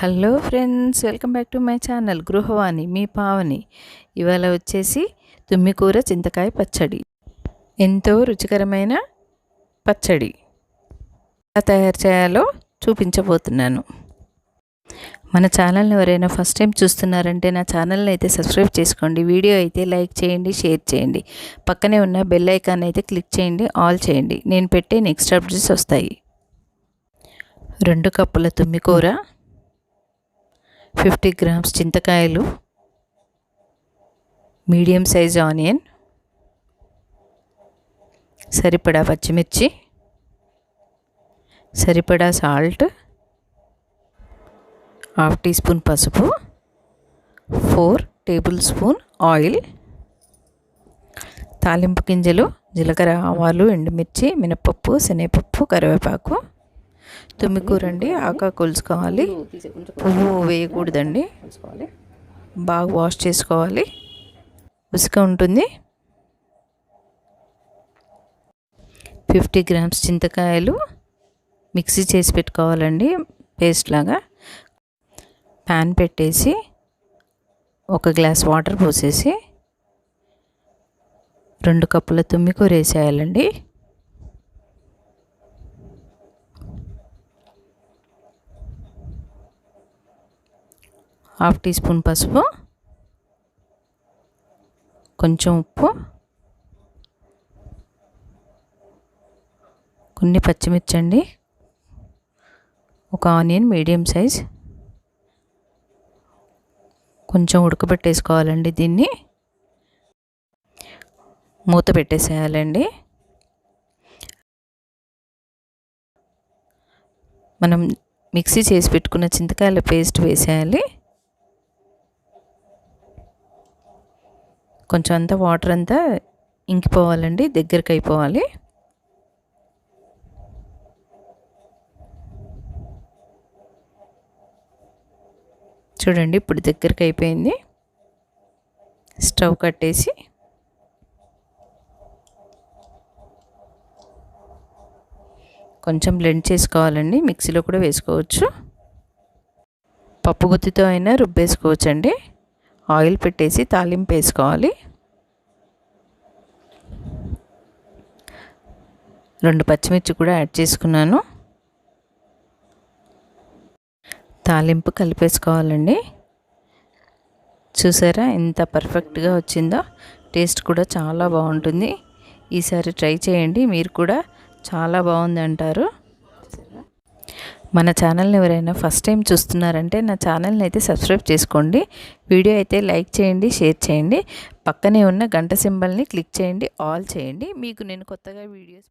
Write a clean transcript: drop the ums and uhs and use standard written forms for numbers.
Hello friends, welcome back to my channel Gruhavani మీ పావని. ఇవాళ వచ్చేసి తుమ్మి కూర చింతకాయ పచ్చడి. ఎంతో రుచికరమైన పచ్చడి ఎలా తయారు చేయాలో చూపించబోతున్నాను. మన ఛానల్ని ఎవరైనా ఫస్ట్ టైం చూస్తున్నారంటే నా ఛానల్ని అయితే సబ్స్క్రైబ్ చేసుకోండి. వీడియో అయితే లైక్ చేయండి, షేర్ చేయండి. పక్కనే ఉన్న బెల్ ఐకాన్ అయితే క్లిక్ చేయండి, ఆల్ చేయండి. నేను పెట్టే నెక్స్ట్ అప్డేట్స్ వస్తాయి. 2 కప్పుల తుమ్మి కూర, 50 గ్రామ్స్ చింతకాయలు, మీడియం సైజ్ ఆనియన్, సరిపడా పచ్చిమిర్చి, సరిపడా సాల్ట్, 1/2 టీ స్పూన్ పసుపు, 4 టేబుల్ స్పూన్ ఆయిల్, తాలింపు గింజలు, జీలకర్ర, ఆవాలు, ఎండుమిర్చి, మినపప్పు, శనగపప్పు, కరివేపాకు. తుమ్మి కూర అండి, ఆకా కొలుసుకోవాలి, పువ్వు వేయకూడదండి. బాగా వాష్ చేసుకోవాలి, ఉసుక ఉంటుంది. 50 గ్రామ్స్ చింతకాయలు మిక్సీ చేసి పెట్టుకోవాలండి, పేస్ట్ లాగా. ప్యాన్ పెట్టేసి 1 గ్లాస్ వాటర్ పోసేసి 2 కప్పుల తుమ్మి కూర వేసేయాలండి. హాఫ్ టీ స్పూన్ పసుపు, కొంచెం ఉప్పు, కొన్ని పచ్చిమిర్చి అండి, ఒక ఆనియన్ మీడియం సైజ్. కొంచెం ఉడకబెట్టేసుకోవాలండి. దీన్ని మూత పెట్టేసేయాలండి. మనం మిక్సీ చేసి పెట్టుకున్న చింతకాయల పేస్ట్ వేసేయాలి. కొంచెం అంతా వాటర్ అంతా ఇంకిపోవాలండి, దగ్గరికి అయిపోవాలి. చూడండి, ఇప్పుడు దగ్గరికి అయిపోయింది. స్టవ్ కట్టేసి కొంచెం బ్లెండ్ చేసుకోవాలండి. మిక్సీలో కూడా వేసుకోవచ్చు, పప్పు గుత్తితో అయినా రుబ్బేసుకోవచ్చండి. ఆయిల్ పెట్టేసి తాలింపు వేసుకోవాలి. 2 పచ్చిమిర్చి కూడా యాడ్ చేసుకున్నాను. తాలింపు కలిపేసుకోవాలండి. చూసారా ఎంత పర్ఫెక్ట్గా వచ్చిందో. టేస్ట్ కూడా చాలా బాగుంటుంది. ఈసారి ట్రై చేయండి, మీరు కూడా చాలా బాగుంది అంటారు. మన ఛానల్ని ఎవరైనా ఫస్ట్ టైం చూస్తున్నారంటే నా ఛానల్ని అయితే సబ్స్క్రైబ్ చేసుకోండి. వీడియో అయితే లైక్ చేయండి, షేర్ చేయండి. పక్కనే ఉన్న గంట సింబల్ని క్లిక్ చేయండి, ఆల్ చేయండి. మీకు నేను కొత్తగా వీడియోస్